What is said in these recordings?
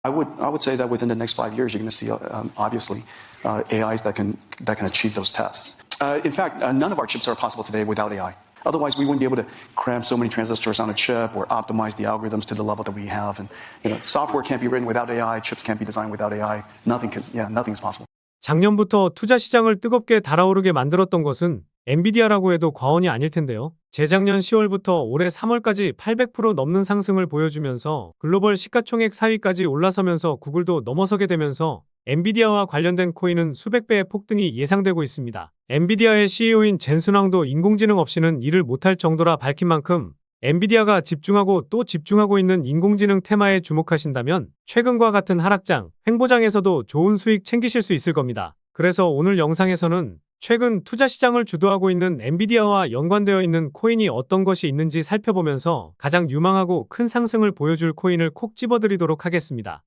I would say that within the next 5 years, you're going to see, obviously, AIs that can achieve those tests. In fact, none of our chips are possible today without AI. Otherwise, we wouldn't be able to cram so many transistors on a chip or optimize the algorithms to the level that we have. And software can't be written without AI. Chips can't be designed without AI. Nothing's possible. 작년부터 투자 시장을 뜨겁게 달아오르게 만들었던 것은 엔비디아라고 해도 과언이 아닐 텐데요. 재작년 10월부터 올해 3월까지 800% 넘는 상승을 보여주면서 글로벌 시가총액 4위까지 올라서면서 구글도 넘어서게 되면서 엔비디아와 관련된 코인은 수백 배의 폭등이 예상되고 있습니다. 엔비디아의 CEO인 젠슨 황도 인공지능 없이는 일을 못할 정도라 밝힌 만큼 엔비디아가 집중하고 또 집중하고 있는 인공지능 테마에 주목하신다면 최근과 같은 하락장, 횡보장에서도 좋은 수익 챙기실 수 있을 겁니다. 그래서 오늘 영상에서는 최근 투자 시장을 주도하고 있는 엔비디아와 연관되어 있는 코인이 어떤 것이 있는지 살펴보면서 가장 유망하고 큰 상승을 보여줄 코인을 콕 집어드리도록 하겠습니다.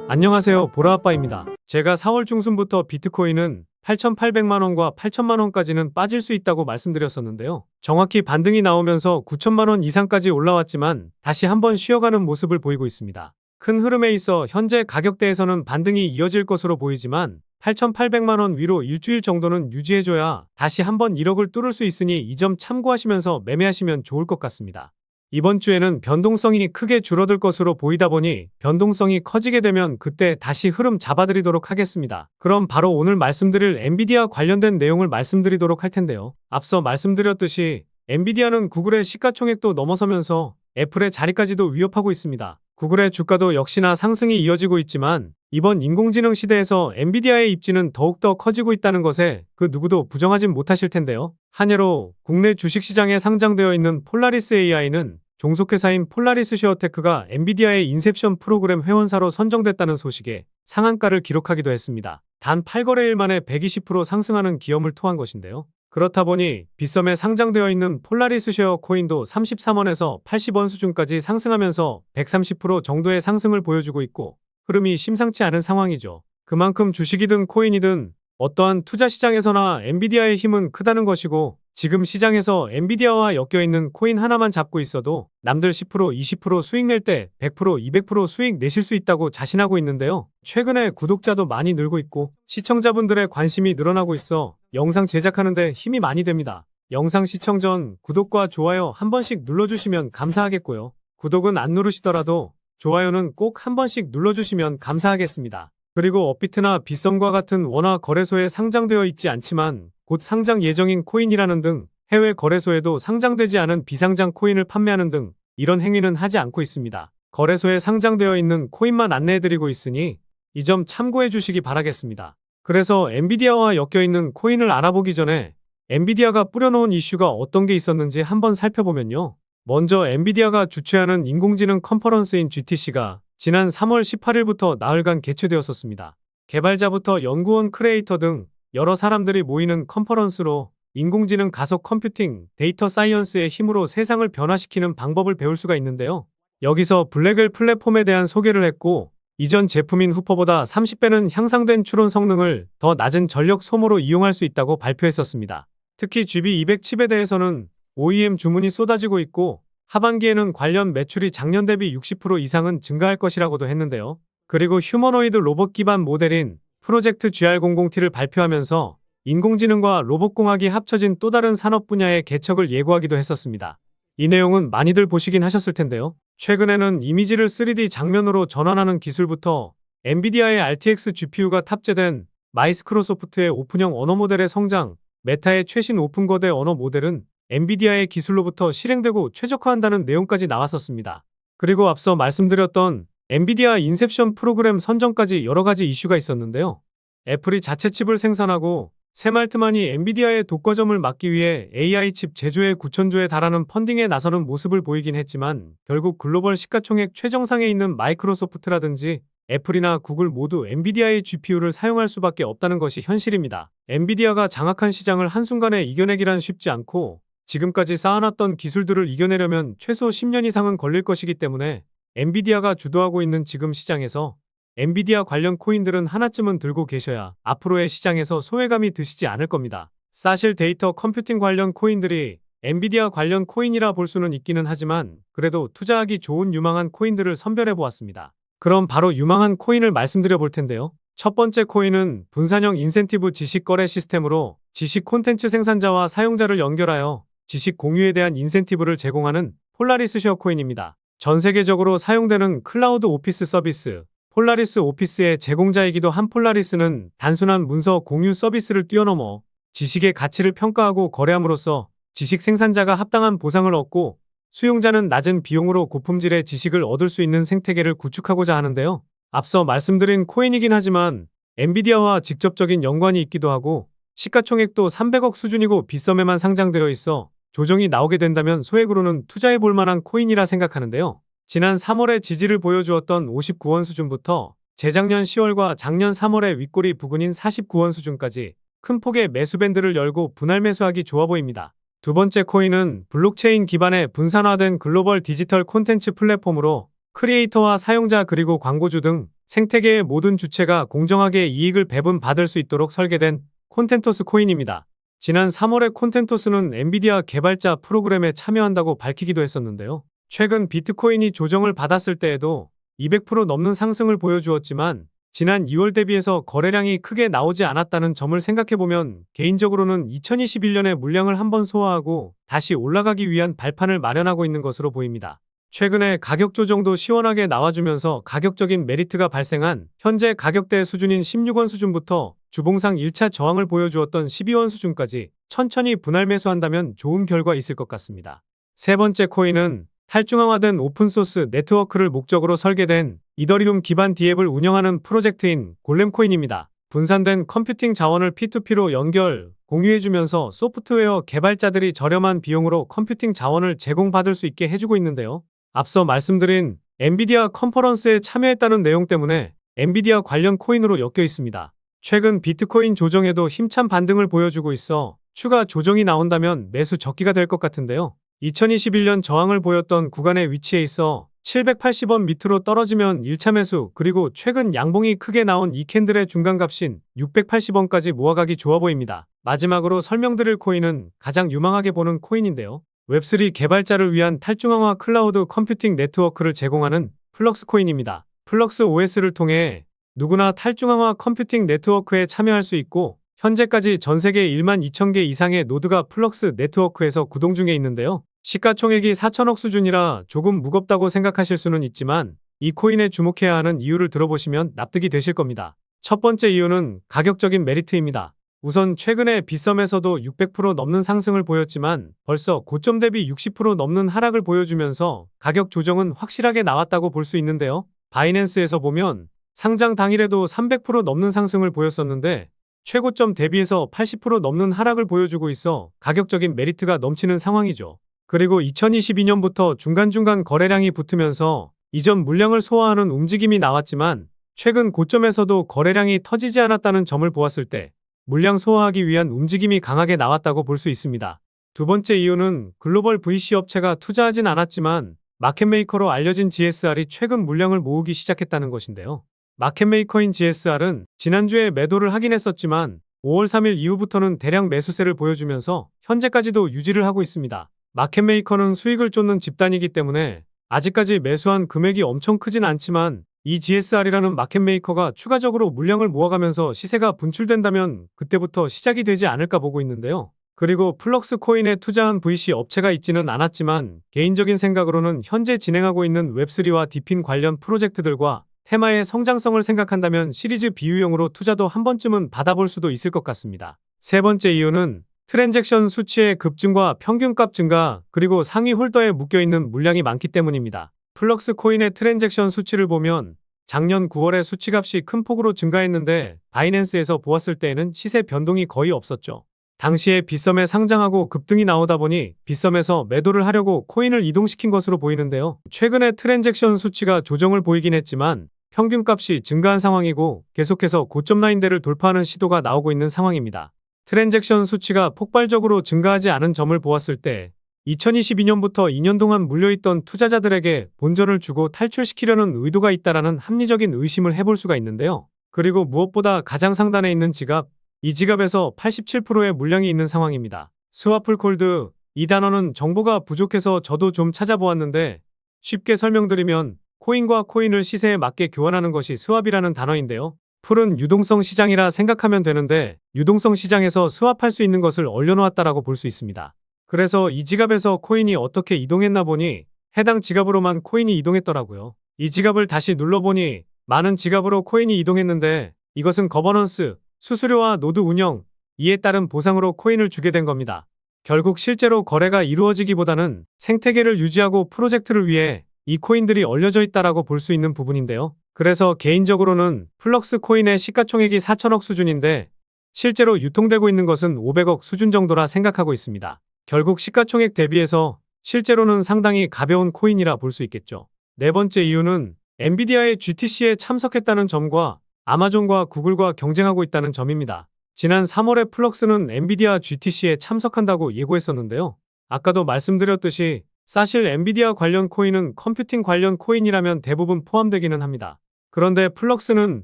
안녕하세요, 보라아빠입니다. 제가 4월 중순부터 비트코인은 8,800만원과 8천만원까지는 빠질 수 있다고 말씀드렸었는데요. 정확히 반등이 나오면서 9천만원 이상까지 올라왔지만 다시 한번 쉬어가는 모습을 보이고 있습니다. 큰 흐름에 있어 현재 가격대에서는 반등이 이어질 것으로 보이지만 8,800만원 위로 일주일 정도는 유지해줘야 다시 한번 1억을 뚫을 수 있으니 이 점 참고하시면서 매매하시면 좋을 것 같습니다. 이번 주에는 변동성이 크게 줄어들 것으로 보이다 보니 변동성이 커지게 되면 그때 다시 흐름 잡아드리도록 하겠습니다. 그럼 바로 오늘 말씀드릴 엔비디아 관련된 내용을 말씀드리도록 할 텐데요. 앞서 말씀드렸듯이 엔비디아는 구글의 시가총액도 넘어서면서 애플의 자리까지도 위협하고 있습니다. 구글의 주가도 역시나 상승이 이어지고 있지만 이번 인공지능 시대에서 엔비디아의 입지는 더욱더 커지고 있다는 것에 그 누구도 부정하진 못하실 텐데요. 한예로 국내 주식시장에 상장되어 있는 폴라리스 AI는 종속회사인 폴라리스 쉐어테크가 엔비디아의 인셉션 프로그램 회원사로 선정됐다는 소식에 상한가를 기록하기도 했습니다. 단 8거래일 만에 120% 상승하는 기염을 토한 것인데요. 그렇다 보니 빗썸에 상장되어 있는 폴라리스 쉐어 코인도 33원에서 80원 수준까지 상승하면서 130% 정도의 상승을 보여주고 있고 흐름이 심상치 않은 상황이죠. 그만큼 주식이든 코인이든 어떠한 투자 시장에서나 엔비디아의 힘은 크다는 것이고 지금 시장에서 엔비디아와 엮여있는 코인 하나만 잡고 있어도 남들 10%, 20% 수익 낼 때 100%, 200% 수익 내실 수 있다고 자신하고 있는데요. 최근에 구독자도 많이 늘고 있고 시청자분들의 관심이 늘어나고 있어 영상 제작하는데 힘이 많이 됩니다. 영상 시청 전 구독과 좋아요 한 번씩 눌러주시면 감사하겠고요. 구독은 안 누르시더라도 좋아요는 꼭 한 번씩 눌러주시면 감사하겠습니다. 그리고 업비트나 빗썸과 같은 원화 거래소에 상장되어 있지 않지만 곧 상장 예정인 코인이라는 등 해외 거래소에도 상장되지 않은 비상장 코인을 판매하는 등 이런 행위는 하지 않고 있습니다. 거래소에 상장되어 있는 코인만 안내해드리고 있으니 이 점 참고해 주시기 바라겠습니다. 그래서 엔비디아와 엮여있는 코인을 알아보기 전에 엔비디아가 뿌려놓은 이슈가 어떤 게 있었는지 한번 살펴보면요. 먼저 엔비디아가 주최하는 인공지능 컨퍼런스인 GTC가 지난 3월 18일부터 나흘간 개최되었었습니다. 개발자부터 연구원, 크리에이터 등 여러 사람들이 모이는 컨퍼런스로 인공지능 가속 컴퓨팅, 데이터 사이언스의 힘으로 세상을 변화시키는 방법을 배울 수가 있는데요. 여기서 블랙웰 플랫폼에 대한 소개를 했고 이전 제품인 후퍼보다 30배는 향상된 추론 성능을 더 낮은 전력 소모로 이용할 수 있다고 발표했었습니다. 특히 GB200 칩에 대해서는 OEM 주문이 쏟아지고 있고 하반기에는 관련 매출이 작년 대비 60% 이상은 증가할 것이라고도 했는데요. 그리고 휴머노이드 로봇 기반 모델인 프로젝트 GR00T를 발표하면서 인공지능과 로봇공학이 합쳐진 또 다른 산업 분야의 개척을 예고하기도 했었습니다. 이 내용은 많이들 보시긴 하셨을 텐데요. 최근에는 이미지를 3D 장면으로 전환하는 기술부터 엔비디아의 RTX GPU가 탑재된 마이스크로소프트의 오픈형 언어 모델의 성장, 메타의 최신 오픈 거대 언어 모델은 엔비디아의 기술로부터 실행되고 최적화한다는 내용까지 나왔었습니다. 그리고 앞서 말씀드렸던 엔비디아 인셉션 프로그램 선정까지 여러 가지 이슈가 있었는데요. 애플이 자체 칩을 생산하고 샘알트만이 엔비디아의 독과점을 막기 위해 AI 칩 제조에 9천조에 달하는 펀딩에 나서는 모습을 보이긴 했지만 결국 글로벌 시가총액 최정상에 있는 마이크로소프트라든지 애플이나 구글 모두 엔비디아의 GPU를 사용할 수밖에 없다는 것이 현실입니다. 엔비디아가 장악한 시장을 한순간에 이겨내기란 쉽지 않고 지금까지 쌓아놨던 기술들을 이겨내려면 최소 10년 이상은 걸릴 것이기 때문에 엔비디아가 주도하고 있는 지금 시장에서 엔비디아 관련 코인들은 하나쯤은 들고 계셔야 앞으로의 시장에서 소외감이 드시지 않을 겁니다. 사실 데이터 컴퓨팅 관련 코인들이 엔비디아 관련 코인이라 볼 수는 있기는 하지만 그래도 투자하기 좋은 유망한 코인들을 선별해 보았습니다. 그럼 바로 유망한 코인을 말씀드려 볼 텐데요. 첫 번째 코인은 분산형 인센티브 지식 거래 시스템으로 지식 콘텐츠 생산자와 사용자를 연결하여 지식 공유에 대한 인센티브를 제공하는 폴라리스 쉐어 코인입니다. 전 세계적으로 사용되는 클라우드 오피스 서비스, 폴라리스 오피스의 제공자이기도 한 폴라리스는 단순한 문서 공유 서비스를 뛰어넘어 지식의 가치를 평가하고 거래함으로써 지식 생산자가 합당한 보상을 얻고 수용자는 낮은 비용으로 고품질의 지식을 얻을 수 있는 생태계를 구축하고자 하는데요. 앞서 말씀드린 코인이긴 하지만 엔비디아와 직접적인 연관이 있기도 하고 시가총액도 300억 수준이고 빗썸에만 상장되어 있어 조정이 나오게 된다면 소액으로는 투자해 볼 만한 코인이라 생각하는데요. 지난 3월에 지지를 보여주었던 59원 수준부터 재작년 10월과 작년 3월에 윗꼬리 부근인 49원 수준까지 큰 폭의 매수 밴드를 열고 분할 매수하기 좋아 보입니다. 두 번째 코인은 블록체인 기반의 분산화된 글로벌 디지털 콘텐츠 플랫폼으로 크리에이터와 사용자 그리고 광고주 등 생태계의 모든 주체가 공정하게 이익을 배분받을 수 있도록 설계된 콘텐토스 코인입니다. 지난 3월에 콘텐토스는 엔비디아 개발자 프로그램에 참여한다고 밝히기도 했었는데요. 최근 비트코인이 조정을 받았을 때에도 200% 넘는 상승을 보여주었지만 지난 2월 대비해서 거래량이 크게 나오지 않았다는 점을 생각해보면 개인적으로는 2021년에 물량을 한번 소화하고 다시 올라가기 위한 발판을 마련하고 있는 것으로 보입니다. 최근에 가격 조정도 시원하게 나와주면서 가격적인 메리트가 발생한 현재 가격대 수준인 16원 수준부터 주봉상 1차 저항을 보여주었던 12원 수준까지 천천히 분할 매수한다면 좋은 결과 있을 것 같습니다. 세 번째 코인은 탈중앙화된 오픈소스 네트워크를 목적으로 설계된 이더리움 기반 디앱을 운영하는 프로젝트인 골렘코인입니다. 분산된 컴퓨팅 자원을 P2P로 연결, 공유해주면서 소프트웨어 개발자들이 저렴한 비용으로 컴퓨팅 자원을 제공받을 수 있게 해주고 있는데요. 앞서 말씀드린 엔비디아 컨퍼런스에 참여했다는 내용 때문에 엔비디아 관련 코인으로 엮여 있습니다. 최근 비트코인 조정에도 힘찬 반등을 보여주고 있어 추가 조정이 나온다면 매수 적기가 될 것 같은데요. 2021년 저항을 보였던 구간의 위치에 있어 780원 밑으로 떨어지면 1차 매수, 그리고 최근 양봉이 크게 나온 이 캔들의 중간값인 680원까지 모아가기 좋아 보입니다. 마지막으로 설명드릴 코인은 가장 유망하게 보는 코인인데요. 웹3 개발자를 위한 탈중앙화 클라우드 컴퓨팅 네트워크를 제공하는 플럭스 코인입니다. 플럭스 OS를 통해 누구나 탈중앙화 컴퓨팅 네트워크에 참여할 수 있고 현재까지 전 세계 1만 2천 개 이상의 노드가 플럭스 네트워크에서 구동 중에 있는데요. 시가총액이 4천억 수준이라 조금 무겁다고 생각하실 수는 있지만 이 코인에 주목해야 하는 이유를 들어보시면 납득이 되실 겁니다. 첫 번째 이유는 가격적인 메리트입니다. 우선 최근에 빗썸에서도 600% 넘는 상승을 보였지만 벌써 고점 대비 60% 넘는 하락을 보여주면서 가격 조정은 확실하게 나왔다고 볼 수 있는데요. 바이낸스에서 보면 상장 당일에도 300% 넘는 상승을 보였었는데 최고점 대비해서 80% 넘는 하락을 보여주고 있어 가격적인 메리트가 넘치는 상황이죠. 그리고 2022년부터 중간중간 거래량이 붙으면서 이전 물량을 소화하는 움직임이 나왔지만 최근 고점에서도 거래량이 터지지 않았다는 점을 보았을 때 물량 소화하기 위한 움직임이 강하게 나왔다고 볼 수 있습니다. 두 번째 이유는 글로벌 VC 업체가 투자하진 않았지만 마켓메이커로 알려진 GSR이 최근 물량을 모으기 시작했다는 것인데요. 마켓메이커인 GSR은 지난주에 매도를 하긴 했었지만 5월 3일 이후부터는 대량 매수세를 보여주면서 현재까지도 유지를 하고 있습니다. 마켓메이커는 수익을 쫓는 집단이기 때문에 아직까지 매수한 금액이 엄청 크진 않지만 이 GSR이라는 마켓메이커가 추가적으로 물량을 모아가면서 시세가 분출된다면 그때부터 시작이 되지 않을까 보고 있는데요. 그리고 플럭스 코인에 투자한 VC 업체가 있지는 않았지만 개인적인 생각으로는 현재 진행하고 있는 웹3와 디핀 관련 프로젝트들과 테마의 성장성을 생각한다면 시리즈 비유형으로 투자도 한 번쯤은 받아볼 수도 있을 것 같습니다. 세 번째 이유는 트랜잭션 수치의 급증과 평균값 증가, 그리고 상위 홀더에 묶여있는 물량이 많기 때문입니다. 플럭스 코인의 트랜잭션 수치를 보면 작년 9월에 수치값이 큰 폭으로 증가했는데 바이낸스에서 보았을 때에는 시세 변동이 거의 없었죠. 당시에 빗썸에 상장하고 급등이 나오다 보니 빗썸에서 매도를 하려고 코인을 이동시킨 것으로 보이는데요. 최근에 트랜잭션 수치가 조정을 보이긴 했지만 평균값이 증가한 상황이고 계속해서 고점 라인대를 돌파하는 시도가 나오고 있는 상황입니다. 트랜잭션 수치가 폭발적으로 증가하지 않은 점을 보았을 때 2022년부터 2년 동안 물려있던 투자자들에게 본전을 주고 탈출시키려는 의도가 있다라는 합리적인 의심을 해볼 수가 있는데요. 그리고 무엇보다 가장 상단에 있는 지갑, 이 지갑에서 87%의 물량이 있는 상황입니다. 스와플 콜드, 이 단어는 정보가 부족해서 저도 좀 찾아보았는데 쉽게 설명드리면 코인과 코인을 시세에 맞게 교환하는 것이 스왑이라는 단어인데요. 풀은 유동성 시장이라 생각하면 되는데 유동성 시장에서 스왑할 수 있는 것을 얼려놓았다라고 볼 수 있습니다. 그래서 이 지갑에서 코인이 어떻게 이동했나 보니 해당 지갑으로만 코인이 이동했더라고요. 이 지갑을 다시 눌러보니 많은 지갑으로 코인이 이동했는데 이것은 거버넌스, 수수료와 노드 운영, 이에 따른 보상으로 코인을 주게 된 겁니다. 결국 실제로 거래가 이루어지기보다는 생태계를 유지하고 프로젝트를 위해 이 코인들이 얼려져 있다라고 볼 수 있는 부분인데요. 그래서 개인적으로는 플럭스 코인의 시가총액이 4천억 수준인데 실제로 유통되고 있는 것은 500억 수준 정도라 생각하고 있습니다. 결국 시가총액 대비해서 실제로는 상당히 가벼운 코인이라 볼 수 있겠죠. 네 번째 이유는 엔비디아의 GTC에 참석했다는 점과 아마존과 구글과 경쟁하고 있다는 점입니다. 지난 3월에 플럭스는 엔비디아 GTC에 참석한다고 예고했었는데요. 아까도 말씀드렸듯이 사실 엔비디아 관련 코인은 컴퓨팅 관련 코인이라면 대부분 포함되기는 합니다. 그런데 플럭스는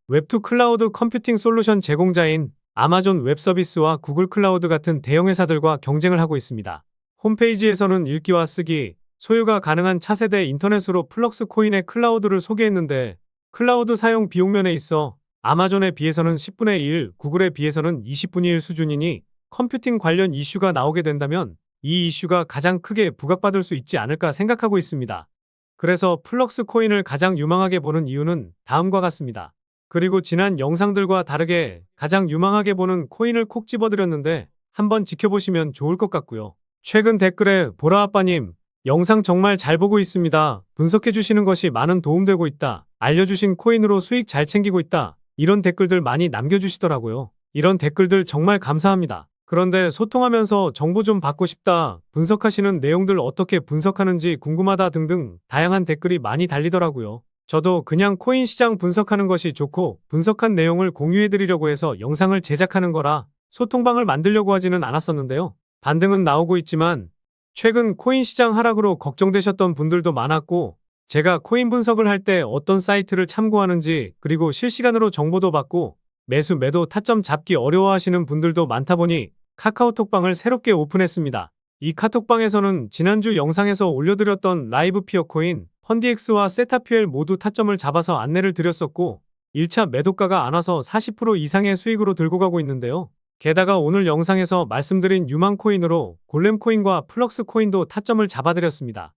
웹2 클라우드 컴퓨팅 솔루션 제공자인 아마존 웹서비스와 구글 클라우드 같은 대형 회사들과 경쟁을 하고 있습니다. 홈페이지에서는 읽기와 쓰기, 소유가 가능한 차세대 인터넷으로 플럭스 코인의 클라우드를 소개했는데 클라우드 사용 비용면에 있어 아마존에 비해서는 10분의 1, 구글에 비해서는 20분의 1 수준이니 컴퓨팅 관련 이슈가 나오게 된다면 이 이슈가 가장 크게 부각받을 수 있지 않을까 생각하고 있습니다. 그래서 플럭스 코인을 가장 유망하게 보는 이유는 다음과 같습니다. 그리고 지난 영상들과 다르게 가장 유망하게 보는 코인을 콕 집어드렸는데 한번 지켜보시면 좋을 것 같고요. 최근 댓글에 보라아빠님 영상 정말 잘 보고 있습니다. 분석해주시는 것이 많은 도움되고 있다. 알려주신 코인으로 수익 잘 챙기고 있다. 이런 댓글들 많이 남겨주시더라고요. 이런 댓글들 정말 감사합니다. 그런데 소통하면서 정보 좀 받고 싶다. 분석하시는 내용들 어떻게 분석하는지 궁금하다 등등 다양한 댓글이 많이 달리더라고요. 저도 그냥 코인 시장 분석하는 것이 좋고 분석한 내용을 공유해드리려고 해서 영상을 제작하는 거라 소통방을 만들려고 하지는 않았었는데요. 반등은 나오고 있지만 최근 코인 시장 하락으로 걱정되셨던 분들도 많았고 제가 코인 분석을 할 때 어떤 사이트를 참고하는지 그리고 실시간으로 정보도 받고 매수 매도 타점 잡기 어려워하시는 분들도 많다 보니 카카오톡방을 새롭게 오픈했습니다. 이 카톡방에서는 지난주 영상에서 올려드렸던 라이브 피어코인, 펀디엑스와 세타퓨엘 모두 타점을 잡아서 안내를 드렸었고 1차 매도가가 안 와서 40% 이상의 수익으로 들고 가고 있는데요. 게다가 오늘 영상에서 말씀드린 유망코인으로 골렘코인과 플럭스코인도 타점을 잡아드렸습니다.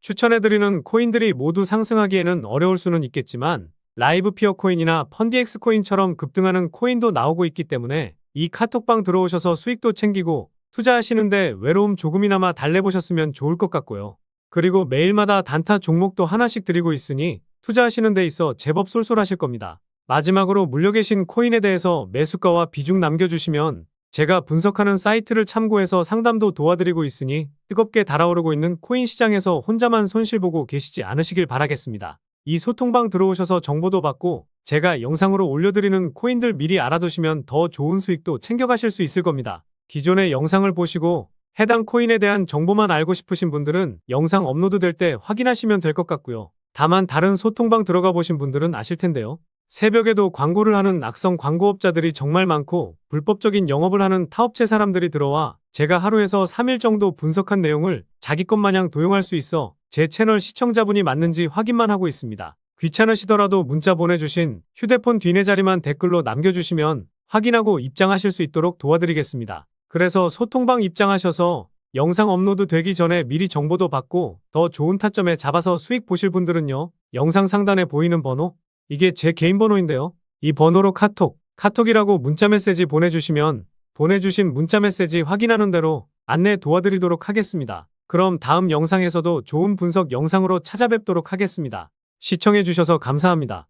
추천해드리는 코인들이 모두 상승하기에는 어려울 수는 있겠지만 라이브 피어코인이나 펀디엑스코인처럼 급등하는 코인도 나오고 있기 때문에 이 카톡방 들어오셔서 수익도 챙기고 투자하시는데 외로움 조금이나마 달래보셨으면 좋을 것 같고요. 그리고 매일마다 단타 종목도 하나씩 드리고 있으니 투자하시는 데 있어 제법 쏠쏠하실 겁니다. 마지막으로 물려 계신 코인에 대해서 매수가와 비중 남겨주시면 제가 분석하는 사이트를 참고해서 상담도 도와드리고 있으니 뜨겁게 달아오르고 있는 코인 시장에서 혼자만 손실보고 계시지 않으시길 바라겠습니다. 이 소통방 들어오셔서 정보도 받고 제가 영상으로 올려드리는 코인들 미리 알아두시면 더 좋은 수익도 챙겨가실 수 있을 겁니다. 기존의 영상을 보시고 해당 코인에 대한 정보만 알고 싶으신 분들은 영상 업로드될 때 확인하시면 될 것 같고요. 다만 다른 소통방 들어가 보신 분들은 아실 텐데요. 새벽에도 광고를 하는 악성 광고업자들이 정말 많고 불법적인 영업을 하는 타업체 사람들이 들어와 제가 하루에서 3일 정도 분석한 내용을 자기 것 마냥 도용할 수 있어 제 채널 시청자분이 맞는지 확인만 하고 있습니다. 귀찮으시더라도 문자 보내주신 휴대폰 뒷내 자리만 댓글로 남겨주시면 확인하고 입장하실 수 있도록 도와드리겠습니다. 그래서 소통방 입장하셔서 영상 업로드 되기 전에 미리 정보도 받고 더 좋은 타점에 잡아서 수익 보실 분들은요. 영상 상단에 보이는 번호, 이게 제 개인 번호인데요. 이 번호로 카톡이라고 문자 메시지 보내주시면 보내주신 문자 메시지 확인하는 대로 안내 도와드리도록 하겠습니다. 그럼 다음 영상에서도 좋은 분석 영상으로 찾아뵙도록 하겠습니다. 시청해주셔서 감사합니다.